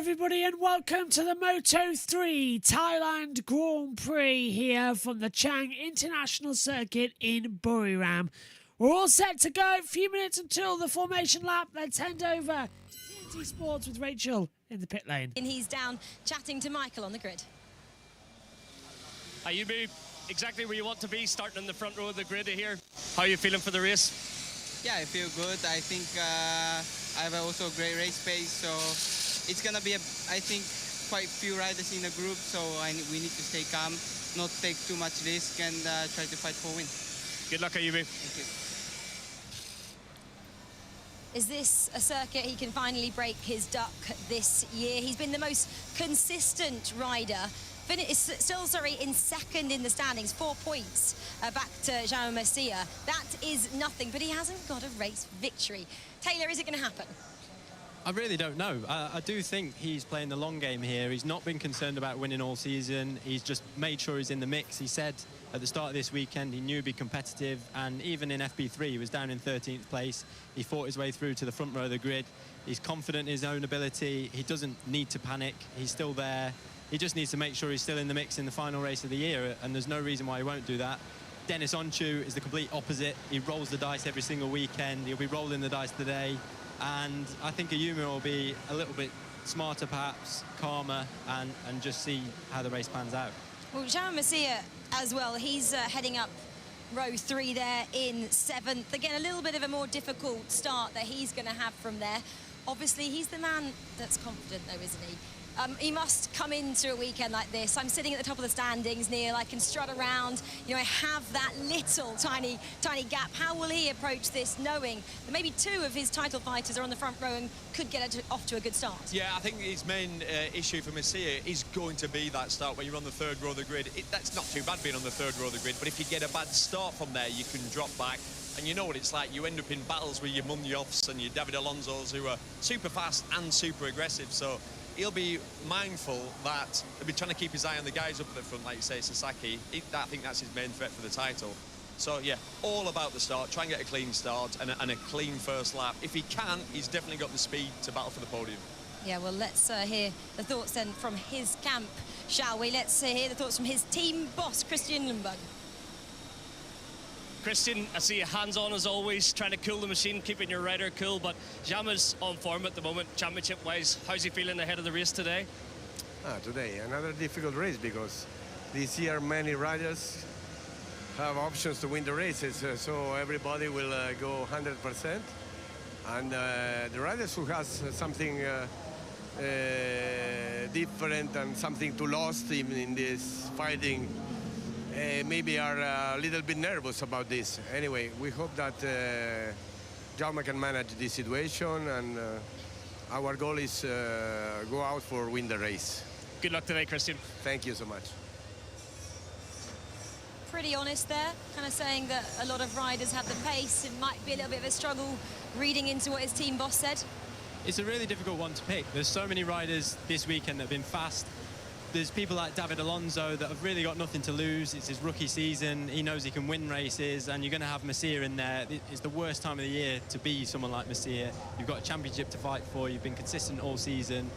everybody, and welcome to the Moto3 Thailand Grand Prix here from the Chang International Circuit in Buriram. We're all set to go. A few minutes until the formation lap. Let's hand over to TNT Sports with Rachel in the pit lane. And he's down chatting to Michael on the grid. Are you exactly where you want to be, starting in the front row of the grid here? How are you feeling for the race? Yeah, I feel good. I think I have also a great race pace, so it's gonna be, I think, quite few riders in the group, so we need to stay calm, not take too much risk, and try to fight for a win. Good luck, Ayubi. Thank you. Is this a circuit he can finally break his duck this year? He's been the most consistent rider. Still in second in the standings, 4 points back to Jaume Masia. That is nothing, but he hasn't got a race victory. Taylor, is it going to happen? I really don't know. I do think he's playing the long game here. He's not been concerned about winning all season. He's just made sure he's in the mix. He said at the start of this weekend he knew he'd be competitive, and even in FP3 he was down in 13th place. He fought his way through to the front row of the grid. He's confident in his own ability. He doesn't need to panic. He's still there. He just needs to make sure he's still in the mix in the final race of the year, and there's no reason why he won't do that. Dennis Onchu is the complete opposite. He rolls the dice every single weekend. He'll be rolling the dice today, and I think Ayumu will be a little bit smarter, perhaps, calmer, and just see how the race pans out. Well, Jaume Masia as well, he's heading up row 3 there in 7th. Again, a little bit of a more difficult start that he's going to have from there. Obviously, he's the man that's confident, though, isn't he? He must come into a weekend like this. I'm sitting at the top of the standings, Neil. I can strut around. You know, I have that little tiny gap. How will he approach this, knowing that maybe 2 of his title fighters are on the front row and could get off to a good start? Yeah, I think his main issue for Masia is going to be that start when you're on the 3rd row of the grid. That's not too bad being on the 3rd row of the grid, but if you get a bad start from there, you can drop back. And you know what it's like. You end up in battles with your Munyovs and your David Alonsos, who are super fast and super aggressive. So he'll be mindful that he'll be trying to keep his eye on the guys up at the front, like you say, Sasaki. I think that's his main threat for the title. So, yeah, all about the start. Try and get a clean start and a clean first lap. If he can, he's definitely got the speed to battle for the podium. Yeah, well, let's hear the thoughts then from his camp, shall we? Let's hear the thoughts from his team boss, Christian Lundberg. Christian, I see you hands-on as always, trying to cool the machine, keeping your rider cool, but Jaume's on form at the moment, championship-wise. How's he feeling ahead of the race today? Today, another difficult race, because this year many riders have options to win the races, so everybody will go 100%. And the riders who has something different and something to lose in this fighting, maybe are a little bit nervous about this. Anyway, we hope that Jaume can manage this situation, and our goal is go out for win the race. Good luck today, Christian. Thank you so much. Pretty honest there, kind of saying that a lot of riders have the pace. It might be a little bit of a struggle reading into what his team boss said. It's a really difficult one to pick. There's so many riders this weekend that have been fast. There's people like David Alonso that have really got nothing to lose. It's his rookie season. He knows he can win races, and you're going to have Masia in there. It's the worst time of the year to be someone like Masia. You've got a championship to fight for. You've been consistent all season.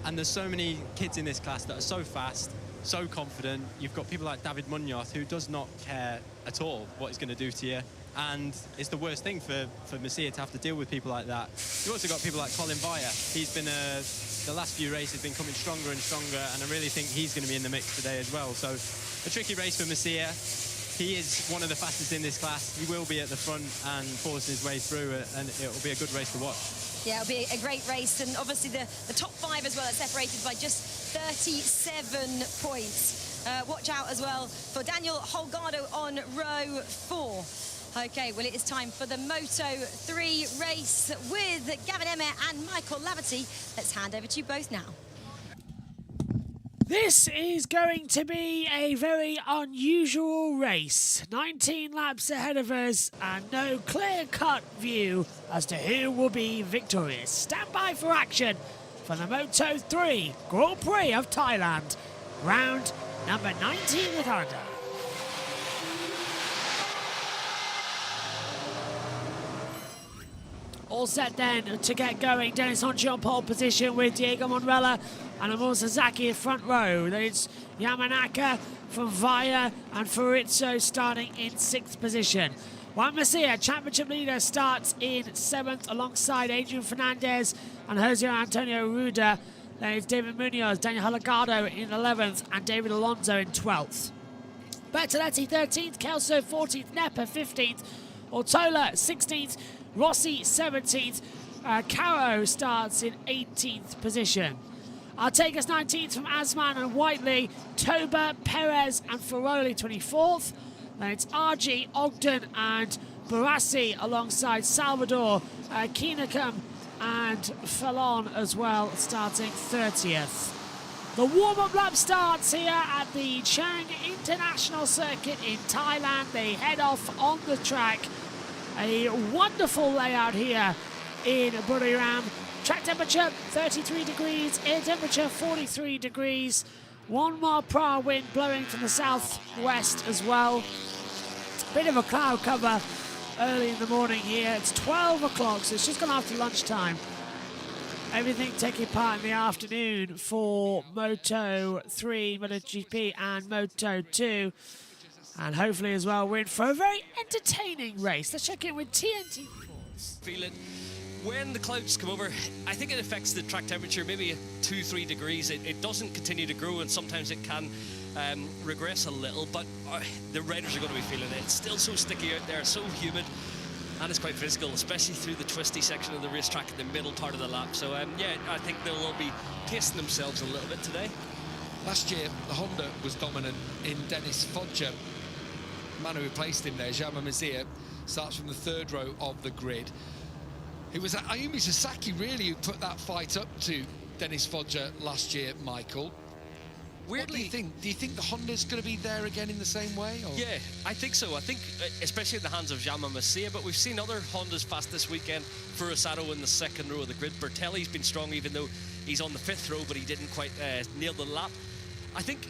And there's so many kids in this class that are so fast, so confident. You've got people like David Munoz, who does not care at all what he's going to do to you. And it's the worst thing for Masia to have to deal with people like that. You've also got people like Colin Vaya. He's been the last few races been coming stronger and stronger, and I really think he's going to be in the mix today as well. So a tricky race for Masia. He is one of the fastest in this class. He will be at the front and forcing his way through it, and it will be a good race to watch. Yeah, it'll be a great race, and obviously the top 5 as well are separated by just 37 points. Watch out as well for Daniel Holgado on row 4. Okay, well, it is time for the Moto3 race with Gavin Emmett and Michael Laverty. Let's hand over to you both now. This is going to be a very unusual race. 19 laps ahead of us and no clear-cut view as to who will be victorious. Stand by for action for the Moto3 Grand Prix of Thailand. Round number 19 in the calendar. All set then to get going. Dennis Honchi on pole position with Diego Monrella and Amor Sasaki in front row. Then it's Yamanaka from Vaya and Furrizzo starting in 6th position. Juan Masia, championship leader, starts in 7th alongside Adrian Fernandez and Jose Antonio Ruda. Then it's David Munoz, Daniel Halagado in 11th and David Alonso in 12th. Bertoletti 13th, Kelso 14th, Nepa 15th, Ortola 16th, Rossi 17th, Caro starts in 18th position. Artegas 19th from Asman and Whiteley, Toba, Perez and Ferroli 24th. Then it's RG, Ogden and Barassi alongside Salvador, Keenacum and Fallon as well, starting 30th. The warm-up lap starts here at the Chang International Circuit in Thailand. They head off on the track. A wonderful layout here in Buriram. Track temperature 33 degrees, air temperature 43 degrees. 1 mile per hour wind blowing from the southwest as well. Bit of a cloud cover early in the morning here. It's 12 o'clock, so it's just gone after lunchtime. Everything taking part in the afternoon for Moto3, MotoGP and Moto2. And hopefully as well we're in for a very entertaining race. Let's check in with TNT Sports. Feel it. When the clouds come over, I think it affects the track temperature, maybe 2-3 degrees. It doesn't continue to grow, and sometimes it can regress a little, but the riders are going to be feeling it. It's still so sticky out there, so humid, and it's quite physical, especially through the twisty section of the racetrack in the middle part of the lap. So yeah, I think they'll all be pacing themselves a little bit today. Last year, the Honda was dominant in Dennis Foggia. The man who replaced him there, Jaume Masia, starts from the 3rd row of the grid. It was Ayumi Sasaki, really, who put that fight up to Dennis Foggia last year, Michael. Weirdly, what do you think the Honda's going to be there again in the same way? Or? Yeah, I think so. I think, especially in the hands of Jaume Masia, but we've seen other Hondas fast this weekend. Furusato in the 2nd row of the grid. Bertelli's been strong, even though he's on the 5th row, but he didn't quite nail the lap. I think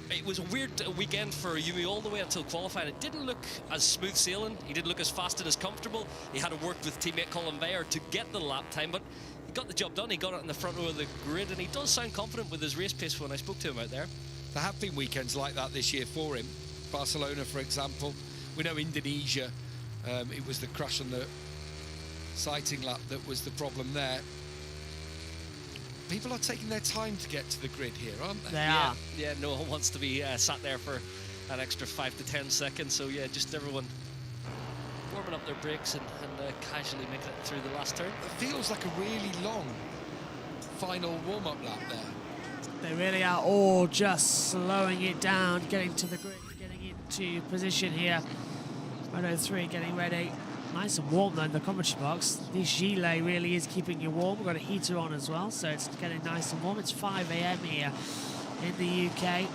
it was a weird weekend for Ayumi all the way until qualifying. It didn't look as smooth sailing. He didn't look as fast and as comfortable. He had to work with teammate Colin Bayer to get the lap time, but he got the job done. He got it in the front row of the grid, and he does sound confident with his race pace when I spoke to him out there. There have been weekends like that this year for him. Barcelona, for example. We know Indonesia, it was the crash on the sighting lap that was the problem there. People are taking their time to get to the grid here, aren't they? They are. Yeah, no one wants to be sat there for an extra 5 to 10 seconds. So yeah, just everyone warming up their brakes and casually making it through the last turn. It feels like a really long final warm-up lap there. They really are all just slowing it down, getting to the grid, getting into position here. Moto3 getting ready. Nice and warm though in the commentary box. This gilet really is keeping you warm. We've got a heater on as well, so it's getting nice and warm. It's 5 a.m. here in the UK.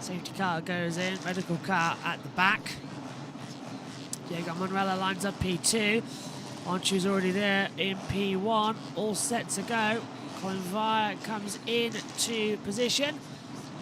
Safety car goes in, medical car at the back. Diego Monrella lines up P2. Onchu's already there in P1, all set to go. Colin Vire comes into position.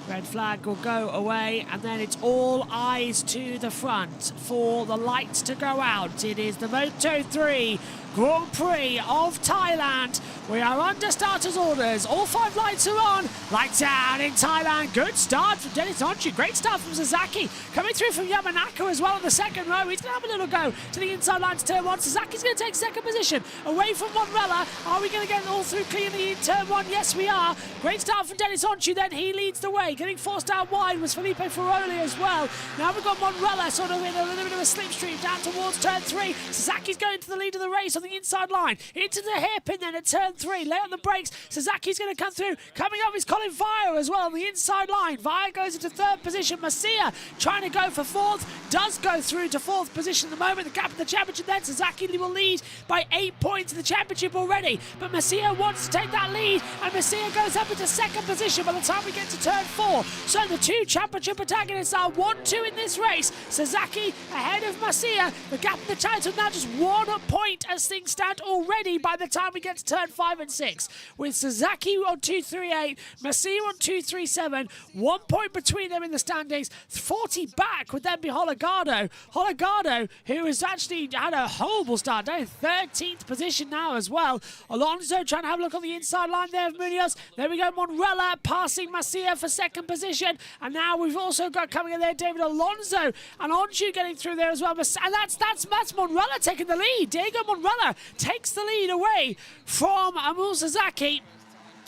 Red flag will go away, and then it's all eyes to the front for the lights to go out. It is the Moto3 Grand Prix of Thailand. We are under starters orders. All 5 lights are on. Lights down in Thailand. Good start from Dennis Honchi. Great start from Sasaki. Coming through from Yamanaka as well in the 2nd row. He's going to have a little go to the inside line to turn 1. Sasaki's going to take 2nd position away from Monrella. Are we going to get all through cleanly in turn 1? Yes, we are. Great start from Dennis Honchi. Then he leads the way. Getting forced out wide was Felipe Ferroli as well. Now we've got Monrella sort of in a little bit of a slipstream down towards turn 3. Sasaki's going to the lead of the race on the inside line. Into the hairpin then at turn 3. Lay on the brakes. Sasaki's going to come through. Coming up is Colin Vire as well on the inside line. Vire goes into 3rd position. Masia trying to go for 4th. Does go through to 4th position at the moment. The gap in the championship then. Sasaki will lead by 8 points in the championship already. But Masia wants to take that lead. And Masia goes up into 2nd position by the time we get to turn 4. So the 2 championship protagonists are 1-2 in this race. Sasaki ahead of Masia. The gap in the title now just 1 point as things stand already by the time we get to turn 5 and 6. With Sasaki on 238, Masia on 237, 1 point between them in the standings. 40 back would then be Hologado. Hologado, who has actually had a horrible start, down in 13th position now as well. Alonso trying to have a look on the inside line there of Munoz. There we go, Monrella passing Masia for second position. And now we've also got coming in there David Alonso and Onju getting through there as well. And that's Monrella taking the lead. Diego Monrella takes the lead away from Amul Sasaki.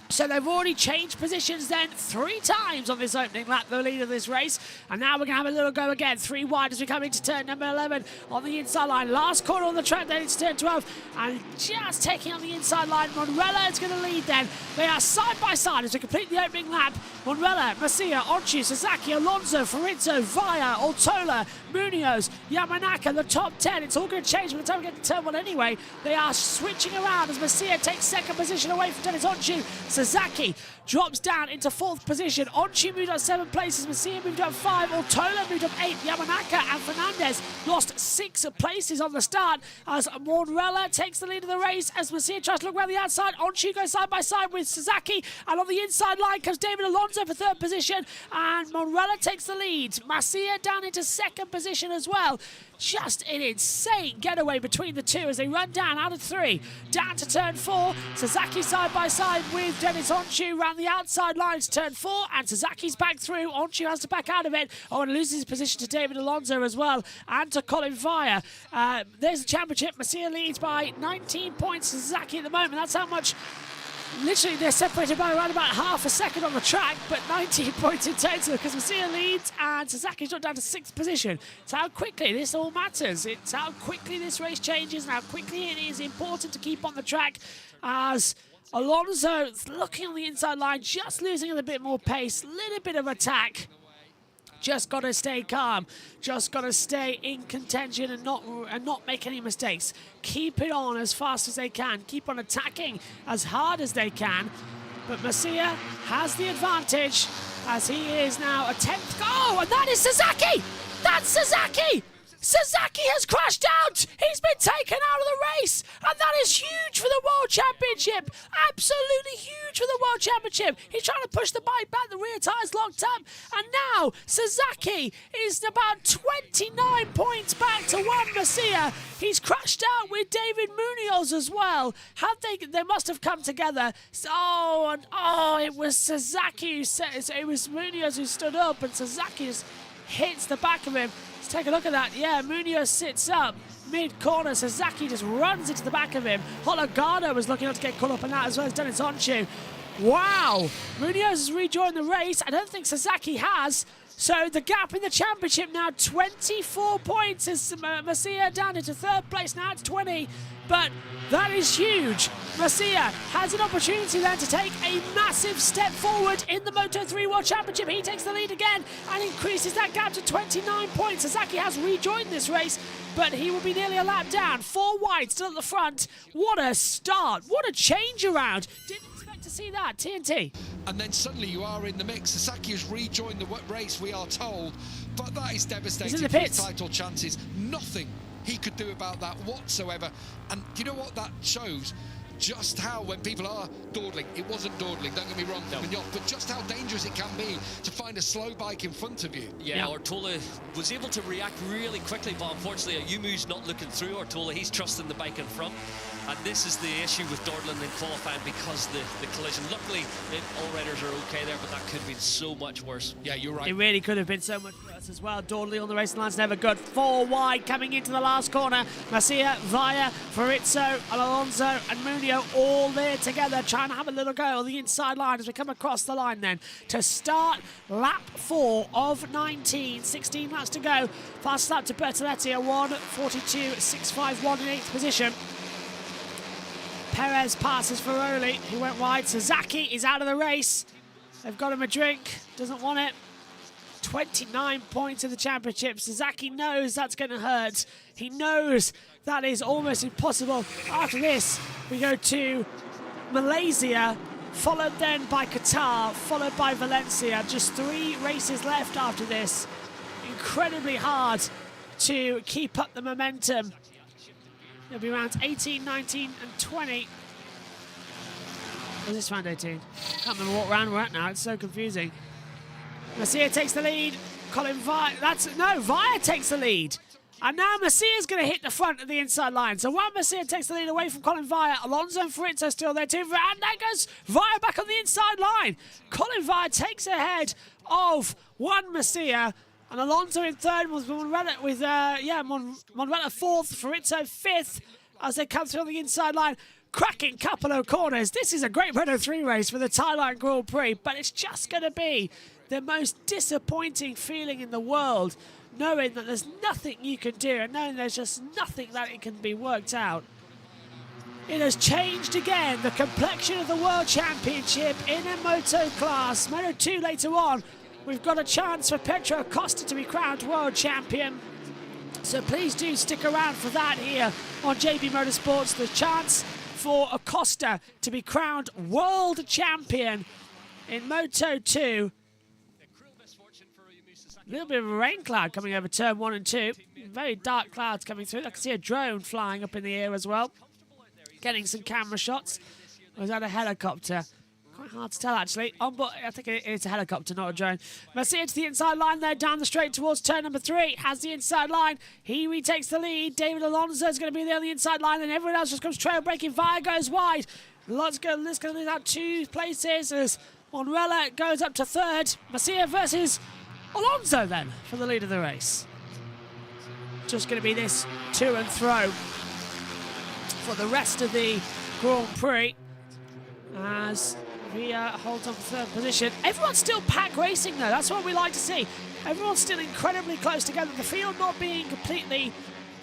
So they've already changed positions then 3 times on this opening lap, the lead of this race. And now we're going to have a little go again. 3 wide as we come into turn number 11 on the inside line. Last corner on the track then into turn 12. And just taking on the inside line, Monrella is going to lead then. They are side by side as we complete the opening lap. Monrella, Masia, Onchu, Sasaki, Alonso, Farizzo, Vaya, Altola, Munoz, Yamanaka, the top 10. It's all going to change by the time we get to turn 1 anyway. They are switching around as Masia takes second position away from Dennis Onchu. Sasaki drops down into 4th position. Onchi moved up 7 places. Masia moved up 5. Altola moved up 8. Yamanaka and Fernandez lost 6 places on the start as Monrella takes the lead of the race as Masia tries to look around the outside. Onchi goes side by side with Sasaki, and on the inside line comes David Alonso for 3rd position, and Monrella takes the lead. Masia down into 2nd position as well. Just an insane getaway between the two as they run down out of 3. Down to turn 4. Sasaki side by side with Dennis Onchu round the outside lines, turn 4, and Sasaki's back through. Onchu has to back out of it. Oh, and loses his position to David Alonso as well, and to Colin Vaya. There's the championship. Masia leads by 19 points to Sasaki at the moment. That's how much. Literally, they're separated by around about half a second on the track, but 19 points in total because Masia leads and Sasaki's dropped down to 6th position. It's how quickly this all matters. It's how quickly this race changes and how quickly it is important to keep on the track as Alonso looking on the inside line, just losing a bit more pace, little bit of attack. Just got to stay calm. Just got to stay in contention and not make any mistakes. Keep it on as fast as they can. Keep on attacking as hard as they can. But Masia has the advantage as he is now a 10th. Oh, and that is Sasaki! That's Sasaki! Sasaki has crashed out! He's been taken out of the race! And that is huge for the World Championship! Absolutely huge for the World Championship! He's trying to push the bike back, the rear tyre's locked up, and now Sasaki is about 29 points back to 1 Masia. He's crashed out with David Munoz as well. They must have come together. It was Sasaki it was Munoz who stood up, and Sasaki just hits the back of him. Let's take a look at that. Yeah, Munoz sits up mid-corner. Sasaki just runs into the back of him. Hologado was looking up to get caught up in that as well as Dennis Onchu. Wow! Munoz has rejoined the race. I don't think Sasaki has. So the gap in the championship now 24 points as Masia down into 3rd place. Now it's 20. But that is huge. Masia has an opportunity then to take a massive step forward in the Moto3 World Championship. He takes the lead again and increases that gap to 29 points. Sasaki has rejoined this race, but he will be nearly a lap down. 4 wide, still at the front. What a start. What a change around. Didn't expect to see that. TNT. And then suddenly you are in the mix. Sasaki has rejoined the race, we are told, but that is devastating for his title chances. Nothing he could do about that whatsoever. And you know what that shows? Just how, when people are dawdling, it wasn't dawdling, don't get me wrong, but just how dangerous it can be to find a slow bike in front of you. Yeah, Ortola was able to react really quickly, but unfortunately Ayumu's not looking through Ortola. He's trusting the bike in front. And this is the issue with Dordland in qualifying because the collision. Luckily, all riders are okay there, but that could have been so much worse. Yeah, you're right. It really could have been so much worse as well. Dordley on the racing line's never good. 4 wide coming into the last corner. Masia, Vaya, Farizzo, Alonso and Munio all there together trying to have a little go on the inside line as we come across the line then to start lap 4 of 19. 16 laps to go. Fast lap to Bertoletti, a 1:42.651 in 8th position. Perez passes Ferroli, who went wide. Sasaki is out of the race. They've got him a drink, doesn't want it. 29 points in the championship. Sasaki knows that's going to hurt. He knows that is almost impossible. After this, we go to Malaysia, followed then by Qatar, followed by Valencia. Just 3 races left after this. Incredibly hard to keep up the momentum It'll be rounds 18, 19 and 20. Was this round 18? Can't remember what round we're at now. It's so confusing. Masia takes the lead. Colin Via. Via takes the lead. And now Masia's going to hit the front of the inside line. So while Masia takes the lead away from Colin Via, Alonso and Fiorizzo still there too. And there goes Via back on the inside line. Colin Via takes ahead of Juan Masia. And Alonso in third with Monrella Monrella fourth, Fiorizzo fifth as they come through on the inside line. Cracking couple of corners. This is a great Moto3 race for the Thailand Grand Prix, but it's just going to be the most disappointing feeling in the world, knowing that there's nothing you can do and knowing there's just nothing that it can be worked out. It has changed again, the complexion of the World Championship in a moto class. Moto2 later on, we've got a chance for Pedro Acosta to be crowned World Champion. So please do stick around for that here on JB Motorsports. The chance for Acosta to be crowned World Champion in Moto2. A little bit of a rain cloud coming over turn 1 and 2. Very dark clouds coming through. I can see a drone flying up in the air as well. Getting some camera shots. Or is that a helicopter? Quite hard to tell actually. But I think it's a helicopter, not a drone. Masia to the inside line there, down the straight towards turn number 3. Has the inside line. He retakes the lead. David Alonso is going to be there on the inside line, and everyone else just comes trail breaking. Via goes wide. Let's go. This going to lose out 2 places as Monrella goes up to third. Masia versus Alonso then for the lead of the race. Just going to be this to and fro for the rest of the Grand Prix as Via holds on for third position. Everyone's still pack racing though, that's what we like to see. Everyone's still incredibly close together. The field not being completely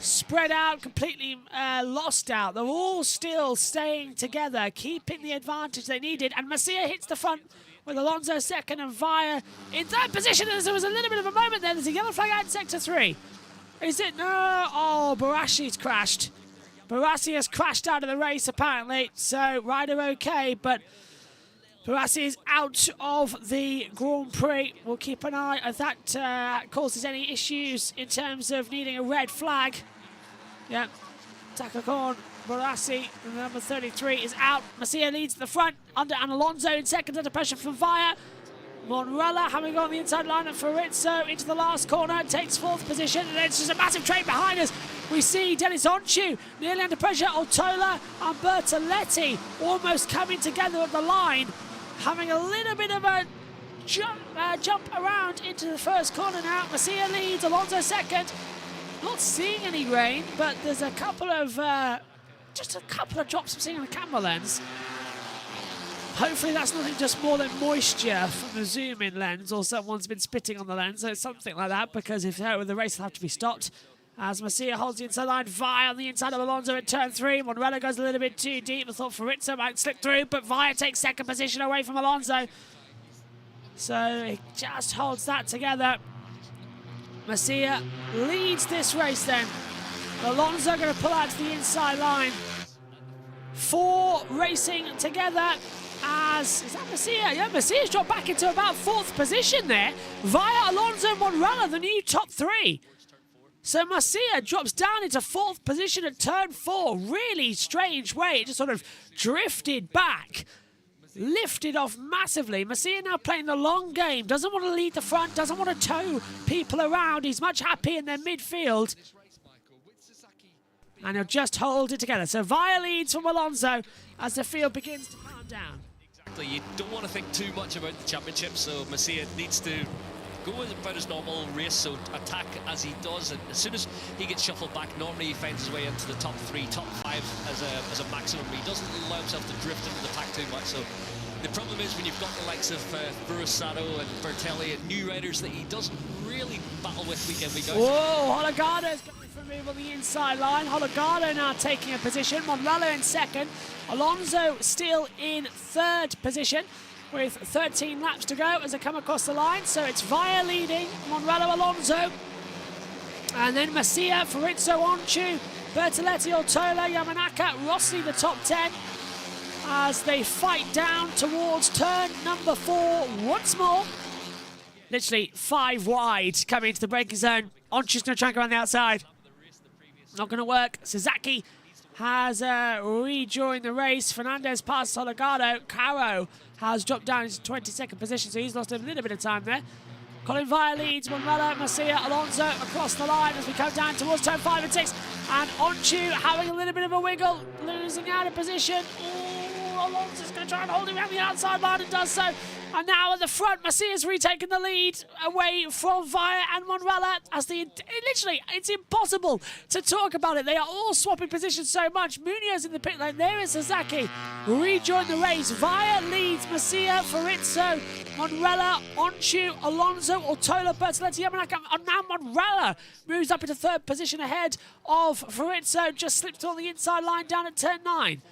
spread out, completely lost out. They're all still staying together, keeping the advantage they needed. And Masia hits the front with Alonso second and Via in third position. As there was a little bit of a moment there. There's a yellow flag out in sector 3. Is it? No. Oh, Barashi's crashed. Barassi has crashed out of the race apparently. So rider okay, but Barassi is out of the Grand Prix. We'll keep an eye if that causes any issues in terms of needing a red flag. Yeah, Takakon Barassi, number 33, is out. Masia leads the front and Alonso in second under pressure from Via. Monrella having gone on the inside line at Fiorizzo into the last corner, takes fourth position, and it's just a massive train behind us. We see Dennis Onchu nearly under pressure. Otola and Bertoletti almost coming together at the line, having a little bit of a jump around into the first corner now. Masia leads, Alonso second. Not seeing any rain, but there's a couple of just a couple of drops I'm seeing on the camera lens. Hopefully that's nothing just more than moisture from the zoom-in lens, or someone's been spitting on the lens, or something like that, because if so, the race will have to be stopped. As Masia holds the inside line, Via on the inside of Alonso at turn 3. Monrella goes a little bit too deep. I thought Fiorizzo might slip through, but Via takes second position away from Alonso. So he just holds that together. Masia leads this race then. Alonso going to pull out to the inside line. 4 racing together as... Is that Masia? Yeah, Masia's dropped back into about 4th position there. Via Alonso and Monrella, the new top 3. So Masia drops down into 4th position at turn 4. Really strange way. It just sort of drifted back. Lifted off massively. Masia now playing the long game. Doesn't want to lead the front. Doesn't want to tow people around. He's much happy in their midfield. And he'll just hold it together. So Via leads from Alonso as the field begins to calm down. Exactly. You don't want to think too much about the championship, so Masia needs to go about his normal race, so attack as he does. And as soon as he gets shuffled back, normally he finds his way into the top 3, top 5 as a maximum. He doesn't allow himself to drift into the pack too much. So the problem is when you've got the likes of Bursato and Bertelli and new riders that he doesn't really battle with week in, week out. Whoa, Hologato's coming for a move on the inside line. Hologado now taking a position. Monrella in second. Alonso still in 3rd position with 13 laps to go as they come across the line. So it's Via leading, Monrella, Alonso. And then Masia, Fiorizzo, Onchu, Bertoletti, Otola, Yamanaka, Rossi, the top 10. As they fight down towards turn number 4 once more. Literally 5 wide coming into the braking zone. Onchu's going to try and go around the outside. Not going to work. Suzaki has rejoined the race. Fernandez past Holgado. Caro has dropped down into 22nd position, so he's lost a little bit of time there. Colin Vire leads, Manuela, Macia, Alonso across the line as we come down towards turn 5 and 6. And Onchu having a little bit of a wiggle, losing out of position. Ooh, Alonso's going to try and hold him around the outside line and does so. And now at the front, Macia's retaken the lead away from Vire and Manuela. Literally, it's impossible to talk about it. They are all swapping positions so much. Munoz in the pit lane. There is Sasaki. Rejoin the race. Vire leads Macia, Farizzo, Manuela, Onchu, Alonso, Ortola, Bertoletti, Yamanaka. And now Manuela moves up into 3rd position ahead of Farizzo. Just slipped on the inside line down at turn 9.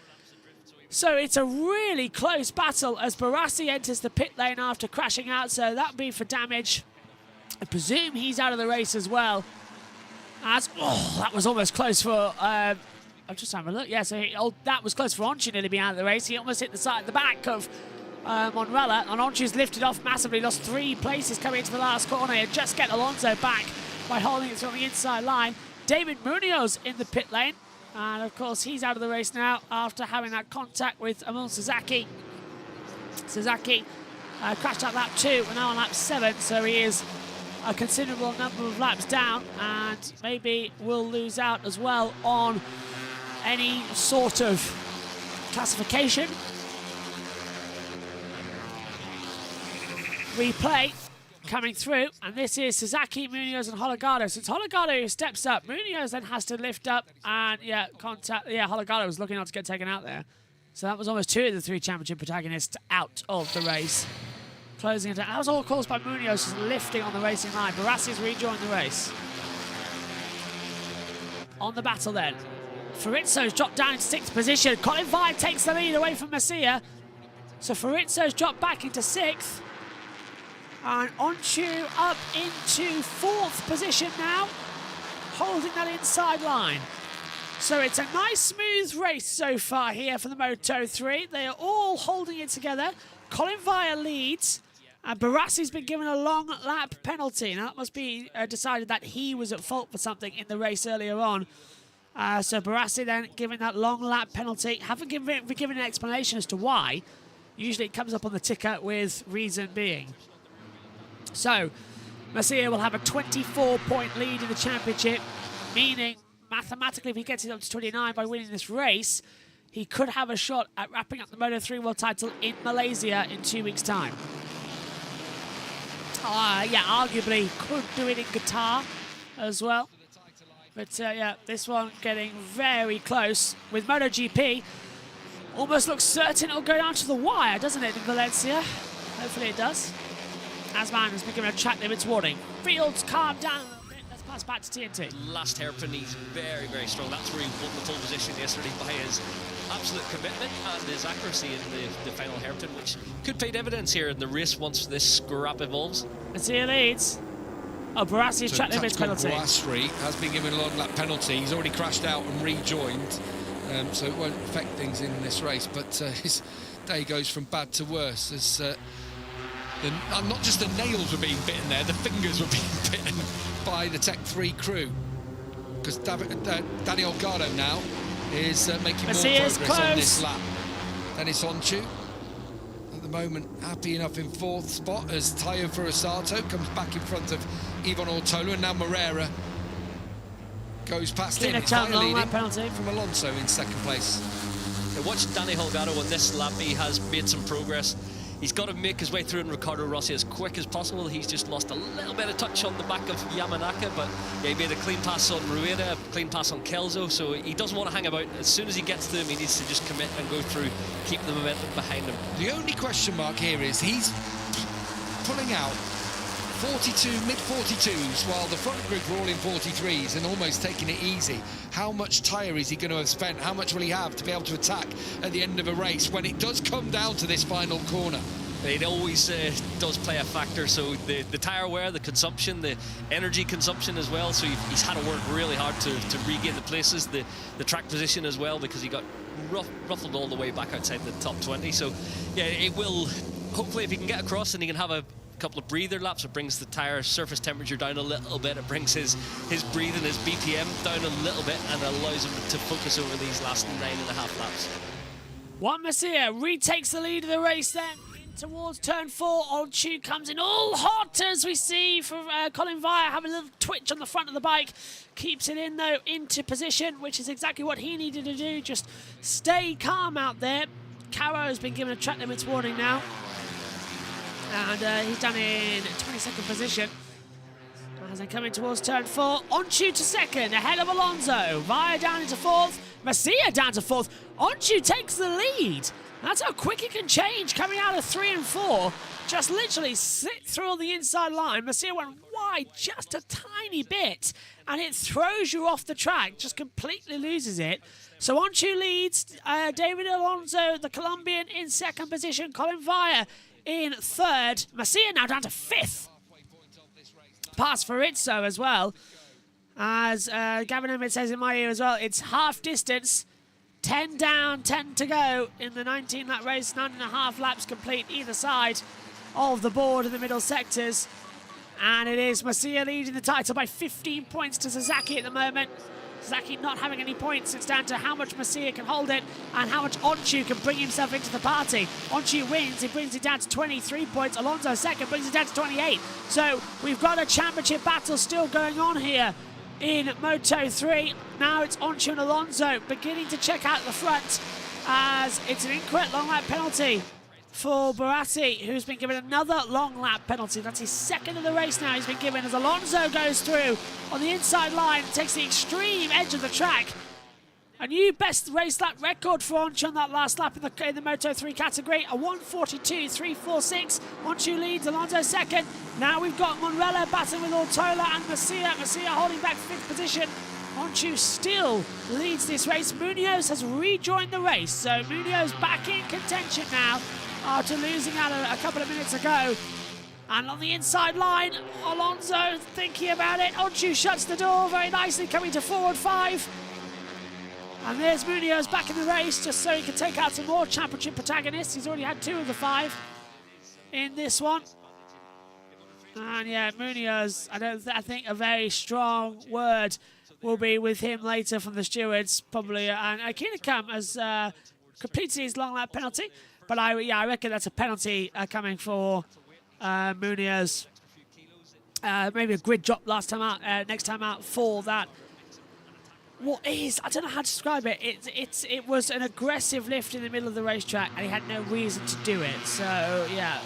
So it's a really close battle as Barassi enters the pit lane after crashing out, so that'd be for damage. I presume he's out of the race as well. That was almost close for... I'm just having a look. Yeah, so that was close for Onchu nearly being out of the race. He almost hit the back of Manuela, and Onchu's lifted off massively, lost 3 places coming into the last corner. He'll just get Alonso back by holding it on the inside line. David Munoz in the pit lane. And of course, he's out of the race now after having that contact with Emil Sasaki. Sasaki crashed out lap 2, we're now on lap 7, so he is a considerable number of laps down and maybe will lose out as well on any sort of classification. Replay coming through, and this is Sasaki, Munoz and Holgado. So it's Holgado who steps up. Munoz then has to lift up, and Holgado was looking not to get taken out there. So that was almost 2 of the 3 championship protagonists out of the race. Closing it down. That was all caused by Munoz just lifting on the racing line. Barassi's rejoined the race. On the battle then. Farizzo's dropped down into 6th position. Colin Vire takes the lead away from Macia. So Farizzo's dropped back into 6th. And Onchu up into 4th position now, holding that inside line. So it's a nice smooth race so far here for the Moto3. They are all holding it together. Colin Vire leads, and Barassi's been given a long lap penalty. Now that must be decided that he was at fault for something in the race earlier on. So Barassi then given that long lap penalty. Haven't given an explanation as to why. Usually it comes up on the ticker with reason being. So, Macia will have a 24-point lead in the championship, meaning mathematically if he gets it up to 29 by winning this race, he could have a shot at wrapping up the Moto3 World title in Malaysia in 2 weeks' time. Yeah, arguably could do it in Qatar as well. But yeah, this one getting very close with MotoGP. Almost looks certain it'll go down to the wire, doesn't it, in Valencia? Hopefully it does. Asman has been given a track limits warning. Fields, calm down a little bit. Let's pass back to TNT. Last hairpin, he's very, very strong. That's where he won the pole position yesterday by his absolute commitment and his accuracy in the final hairpin, which could pay dividends here in the race once this scrap evolves. Macia leads. Oh, Barassi's track limits penalty. Barassi has been given a long lap penalty. He's already crashed out and rejoined, so it won't affect things in this race. But his day goes from bad to worse as not just the nails were being bitten there, the fingers were being bitten by the Tech 3 crew. Because Daniel Gardo now is making more progress on this lap. Dennis Onchu, at the moment, happy enough in 4th spot as Tayo Furusato comes back in front of Ivan Ortola, and now Moreira goes past him. Penalty from Alonso in 2nd place. Watch Danny Holgado on this lap. He has made some progress. He's got to make his way through in Ricardo Rossi as quick as possible. He's just lost a little bit of touch on the back of Yamanaka, but yeah, he made a clean pass on Rueda, a clean pass on Kelso, so he doesn't want to hang about. As soon as he gets to him, he needs to just commit and go through, keep the momentum behind him. The only question mark here is he's pulling out 42, mid-42s, while the front group are all in 43s and almost taking it easy. How much tyre is he going to have spent? How much will he have to be able to attack at the end of a race when it does come down to this final corner? It always does play a factor, so the tyre wear, the consumption, the energy consumption as well, so he's had to work really hard to regain the places, the track position as well, because he got ruffled all the way back outside the top 20. So yeah, it will, hopefully if he can get across and he can have a couple of breather laps. It brings the tyre surface temperature down a little bit. It brings his breathing, his BPM down a little bit, and allows him to focus over these last 9.5 laps. Juan Masia retakes the lead of the race then. Towards turn 4, On2 comes in all hot, as we see from Colin Vire having a little twitch on the front of the bike. Keeps it in, though, into position, which is exactly what he needed to do. Just stay calm out there. Caro has been given a track limits warning now. And he's done in 22nd position. As they come in towards turn 4, On2 to second, ahead of Alonso. Vire down into 4th, Masia down to 4th. On2 takes the lead. That's how quick it can change coming out of 3 and 4. Just literally slit through the inside line. Masia went wide just a tiny bit, and it throws you off the track, just completely loses it. So On2 leads, David Alonso, the Colombian, in second position. Colin Vire in third. Masia now down to 5th. Pass for Rizzo as well. As Gavin Emmett says in my ear as well, it's half distance. 10 down, 10 to go in the 19-lap race. 9.5 laps complete either side of the board in the middle sectors. And it is Masia leading the title by 15 points to Sasaki at the moment. Sasaki not having any points. It's down to how much Masia can hold it and how much On2 can bring himself into the party. On2 wins, he brings it down to 23 points. Alonso second brings it down to 28. So we've got a championship battle still going on here in Moto3. Now it's On2 and Alonso beginning to check out the front, as it's an incorrect long lap penalty for Baratti, who's been given another long lap penalty. That's his second of the race now he's been given, as Alonso goes through on the inside line, takes the extreme edge of the track. A new best race lap record for On2 on that last lap in the Moto3 category, a 1:42.346. On2 leads, Alonso second. Now we've got Monrella battling with Ortola and Masia. Masia holding back 5th position. On2 still leads this race. Munoz has rejoined the race, so Munoz back in contention now after losing out a couple of minutes ago. And on the inside line, Alonso thinking about it. On2 shuts the door very nicely, coming to forward 5. And there's Munoz back in the race, just so he can take out some more championship protagonists. He's already had 2 of the 5 in this one. And yeah, Munoz, I think a very strong word will be with him later from the stewards, probably. And Akinakam has completed his long lap penalty, but I reckon that's a penalty coming for Munoz. Maybe a grid drop next time out for that. What is, I don't know how to describe it. It was an aggressive lift in the middle of the racetrack, and he had no reason to do it. So yeah,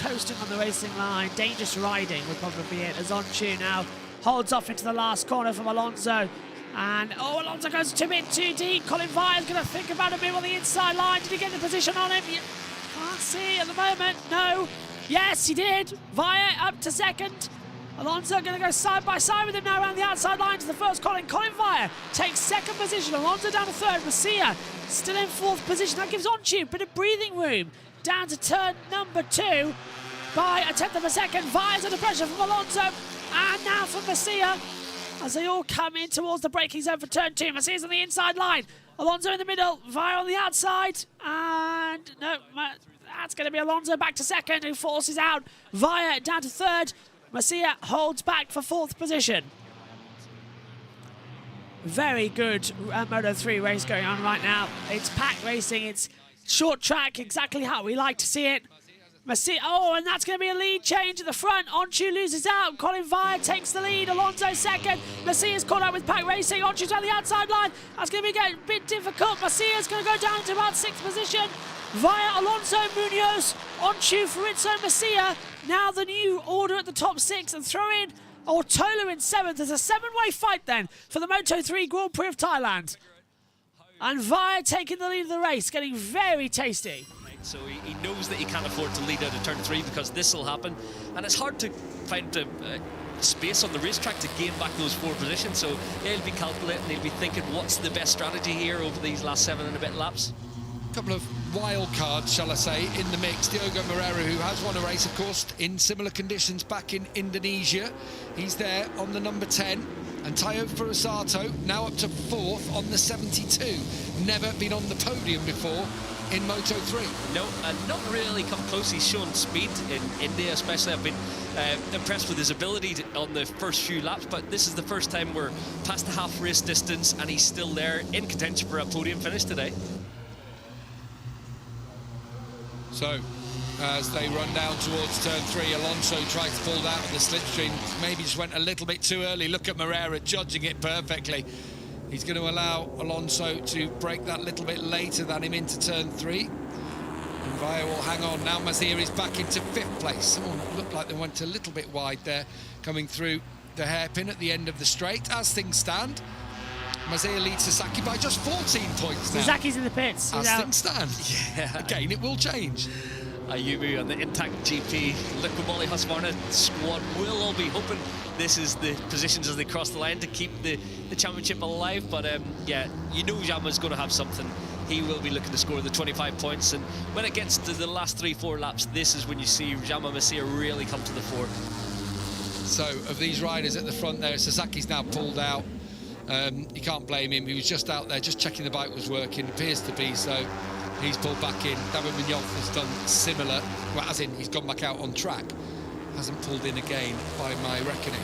coasting on the racing line, dangerous riding would probably be it. As On2 now holds off into the last corner from Alonso, and Alonso goes a bit too deep. Colin Vire's going to think about a bit on the inside line. Did he get the position on him? Can't see at the moment. No. Yes, he did. Vire up to second. Alonso going to go side by side with him now around the outside line to the first Colin. Colin Vire takes second position. Alonso down to third. Masia still in 4th position. That gives On2 a bit of breathing room down to turn number 2 by a 10th of a second. Vire's under pressure from Alonso. And now from Masia as they all come in towards the braking zone for turn 2. Masia's on the inside line. Alonso in the middle. Vire on the outside. And no, that's going to be Alonso back to second, who forces out Vire down to third. Masia holds back for 4th position. Very good Moto3 race going on right now. It's pack racing, it's short track, exactly how we like to see it. Masia, and that's going to be a lead change at the front. On2 loses out. Colin Vire takes the lead. Alonso second. Masia's caught up with pack racing. On2's down the outside line. That's going to be a bit difficult. Masia's going to go down to about 6th position. Via Alonso, Munoz, On2 for Rizzo, Masia. Now the new order at the top 6, and throw in Ortola in 7th. There's a 7-way fight then for the Moto3 Grand Prix of Thailand. And Vire taking the lead of the race, getting very tasty. So he knows that he can't afford to lead out of turn 3 because this will happen. And it's hard to find space on the racetrack to gain back those 4 positions. So he'll be calculating, he'll be thinking, what's the best strategy here over these last 7 and a bit laps? Couple of wild cards, shall I say, in the mix. Diogo Moreira, who has won a race, of course, in similar conditions back in Indonesia. He's there on the number 10. And Tayo Furusato, now up to 4th on the 72. Never been on the podium before in Moto3. No, not really come close. He's shown speed in India, especially. I've been impressed with his ability on the first few laps, but this is the first time we're past the half race distance and he's still there in contention for a podium finish today. So, as they run down towards turn 3, Alonso tries to pull out of the slipstream, maybe just went a little bit too early. Look at Moreira judging it perfectly. He's going to allow Alonso to break that little bit later than him into turn 3. And Vaya will hang on. Now Masia is back into 5th place. Someone looked like they went a little bit wide there, coming through the hairpin at the end of the straight. As things stand, Masia leads Sasaki by just 14 points now. Sasaki's in the pits. As things stand. Yeah. Again, it will change. Ayumu and the intact GP Liqui Husqvarna squad will all be hoping this is the positions as they cross the line to keep the championship alive. But yeah, you know Jama's going to have something. He will be looking to score the 25 points, and when it gets to the last 3-4 laps, this is when you see Jama Masia really come to the fore. So of these riders at the front there, Sasaki's now pulled out. You can't blame him. He was just out there just checking the bike was working, appears to be, so he's pulled back in. David Mignon has done similar, well, as in he's gone back out on track. Hasn't pulled in again by my reckoning.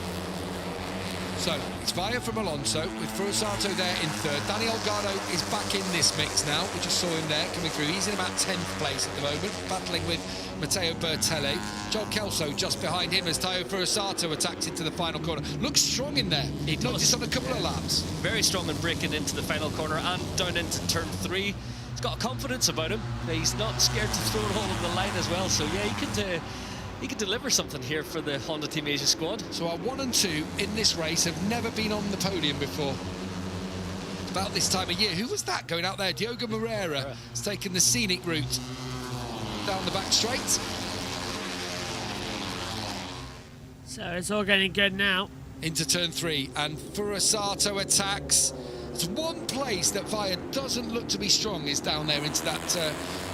So it's Vaya from Alonso with Furusato there in 3rd. Danny Olgado is back in this mix now. We just saw him there coming through. He's in about 10th place at the moment, battling with Matteo Bertelli. Joel Kelso just behind him as Tayo Furusato attacks into the final corner. Looks strong in there. He noticed on a couple of laps. Very strong in breaking into the final corner and down into turn 3. He's got a confidence about him. He's not scared to throw it all over the line as well. So yeah, he could deliver something here for the Honda Team Asia squad. So our 1 and 2 in this race have never been on the podium before. About this time of year. Who was that going out there? Diogo Moreira has taken the scenic route down the back straight. So it's all getting good now. Into turn 3, and Furusato attacks. It's one place that Vaya doesn't look to be strong is down there into that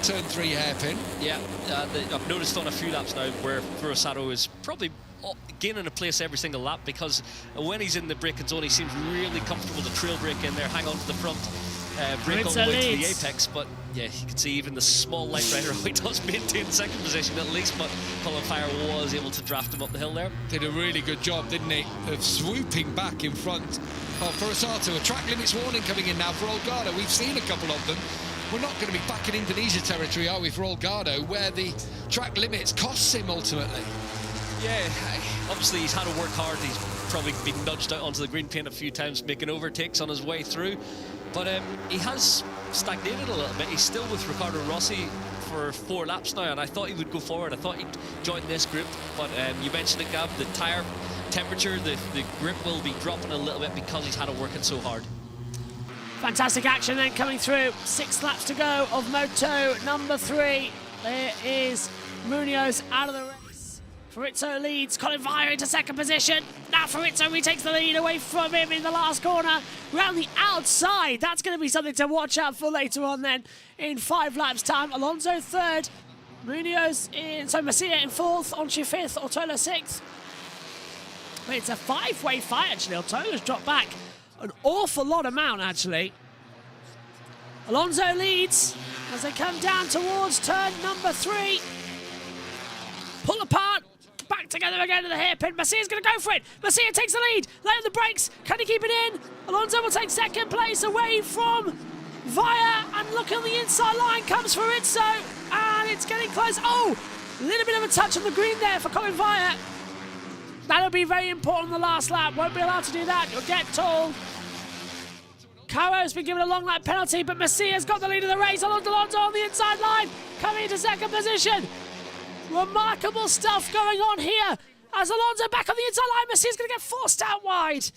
turn 3 hairpin. Yeah, I've noticed on a few laps now where Furusato is probably gaining a place every single lap, because when he's in the braking zone he seems really comfortable to trail brake in there, hang on to the front, brake all the way to the apex. But yeah, you can see even the small light rider he does maintain 2nd position at least, but Colin Fire was able to draft him up the hill there. Did a really good job, didn't he, of swooping back in front of Furusato. A track limits warning coming in now for Olgado. We've seen a couple of them. We're not going to be back in Indonesia territory, are we, for Olgado, where the track limits costs him ultimately? Yeah, obviously he's had to work hard. He's probably been nudged out onto the green paint a few times, making overtakes on his way through. But he has stagnated a little bit. He's still with Ricardo Rossi for 4 laps now, and I thought he would go forward. I thought he'd join this group, but you mentioned it, Gab, the tyre temperature, the grip will be dropping a little bit because he's had to work it so hard. Fantastic action then coming through. 6 laps to go of Moto number 3. There is Munoz out of the race. Fabrizio leads, Colin Vaya into 2nd position. Now Fabrizio retakes the lead away from him in the last corner. Round the outside, that's going to be something to watch out for later on then in 5 laps time. Alonso 3rd, Munoz in, so Masia in 4th, Onchi 5th, Ortola 6th. But it's a 5-way fight actually. Ortola's dropped back an awful lot amount actually. Alonso leads as they come down towards turn number 3. Pull apart, back together again to the hairpin. Masia's going to go for it. Masia takes the lead, lay on the brakes. Can he keep it in? Alonso will take 2nd place away from Vaya, and look on the inside line comes Fabrizio, and it's getting close. Oh, a little bit of a touch on the green there for Colin Vaya. That'll be very important in the last lap. Won't be allowed to do that. You'll get told. Caro's been given a long lap penalty, but Masia's got the lead of the race. Alonso on the inside line, coming into 2nd position. Remarkable stuff going on here. As Alonso back on the inside line, Masia's going to get forced out wide.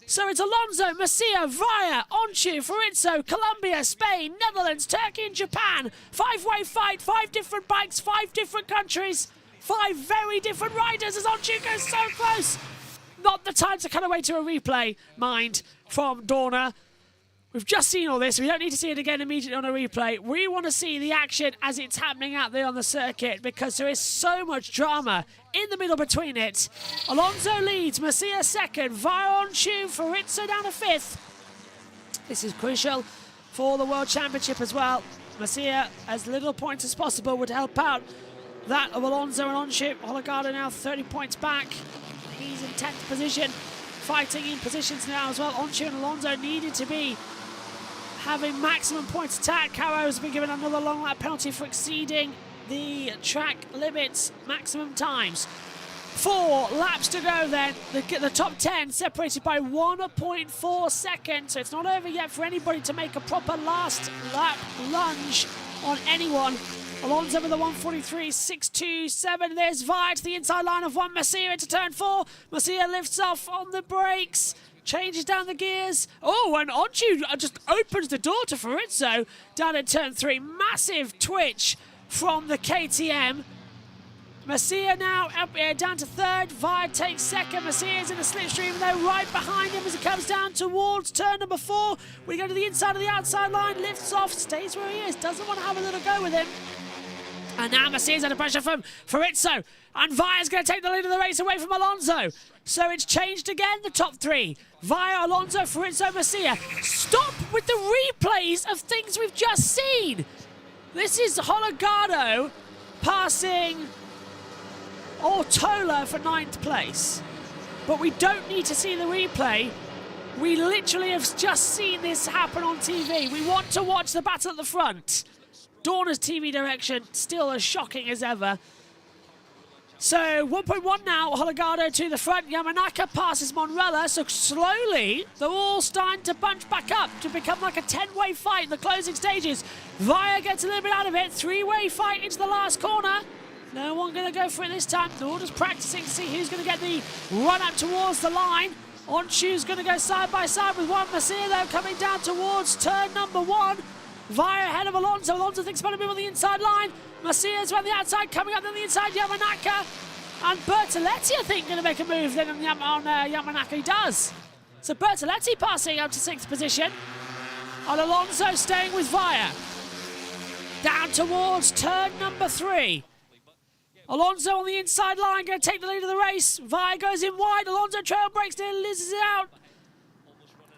So it's Alonso, Masia, Vaya, Onchu, Fabrizio, Colombia, Spain, Netherlands, Turkey and Japan. 5-way fight, 5 different bikes, 5 different countries, 5 very different riders as Onchu goes so close. Not the time to cut away to a replay, mind, from Dorna. We've just seen all this. We don't need to see it again immediately on a replay. We want to see the action as it's happening out there on the circuit, because there is so much drama in the middle between it. Alonso leads, Masia 2nd, Vaya on tune, Fabrizio down to 5th. This is crucial for the World Championship as well. Masia, as little points as possible would help out that of Alonso and Onshu. Holgado now 30 points back. He's in 10th position, fighting in positions now as well. Onshu and Alonso needed to be having maximum points attack. Caro has been given another long lap penalty for exceeding the track limits maximum times. 4 laps to go then. The top 10 separated by 1.4 seconds. So it's not over yet for anybody to make a proper last lap lunge on anyone. Alonso with a 1:43.627. There's Via to the inside line of 1. Masia into turn 4. Masia lifts off on the brakes. Changes down the gears. Oh, and Onshu just opens the door to Fabrizio down at turn 3. Massive twitch from the KTM. Masia now up down to 3rd. Via takes 2nd. Masia is in the slipstream though, right behind him as he comes down towards turn number 4. We go to the inside of the outside line, lifts off, stays where he is, doesn't want to have a little go with him. And now Masia's under pressure from Fabrizio. And Via's going to take the lead of the race away from Alonso. So it's changed again, the top 3. Via, Alonso, Fabrizio, Masia. Stop with the replays of things we've just seen. This is Holgado passing Ortola for 9th place. But we don't need to see the replay. We literally have just seen this happen on TV. We want to watch the battle at the front. Dorna's TV direction still as shocking as ever. So 1.1 now, Holgado to the front. Yamanaka passes Monrella, so slowly they're all starting to bunch back up to become like a 10-way fight in the closing stages. Via gets a little bit out of it. 3-way fight into the last corner. No one going to go for it this time. They're all just practicing to see who's going to get the run up towards the line. Onshu's going to go side by side with 1. Masia though coming down towards turn number 1. Via ahead of Alonso. Alonso thinks about a move on the inside line. Masia's around the outside, coming up on the inside. Yamanaka and Bertoletti, I think, going to make a move then on Yamanaka. He does. So Bertoletti passing up to 6th position. And Alonso staying with Via. Down towards turn number 3. Alonso on the inside line, going to take the lead of the race. Via goes in wide. Alonso trail breaks, then loses it out.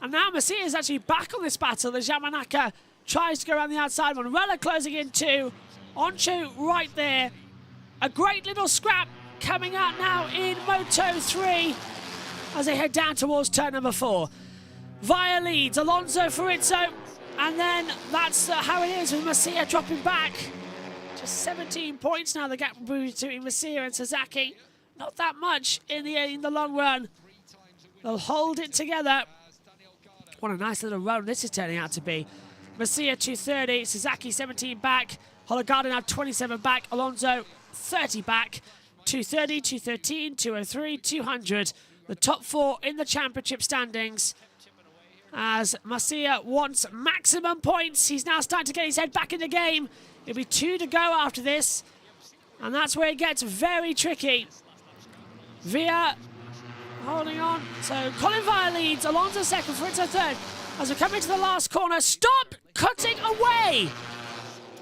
And now Masia is actually back on this battle as Yamanaka tries to go around the outside. Monrella closing in 2. Onshu right there. A great little scrap coming out now in Moto3 as they head down towards turn number 4. Via leads, Alonso, Fabrizio, and then that's how it is with Masia dropping back. Just 17 points now, the gap between Masia and Sasaki. Not that much in the long run. They'll hold it together. What a nice little run this is turning out to be. Masia 230, Sasaki 17 back, Holgado now 27 back, Alonso 30 back, 230, 213, 203, 200. The top 4 in the championship standings as Masia wants maximum points. He's now starting to get his head back in the game. It'll be 2 to go after this, and that's where it gets very tricky. Via holding on, so Colin Via leads, Alonso 2nd, Fabrizio 3rd. As we come into the last corner, stop cutting away!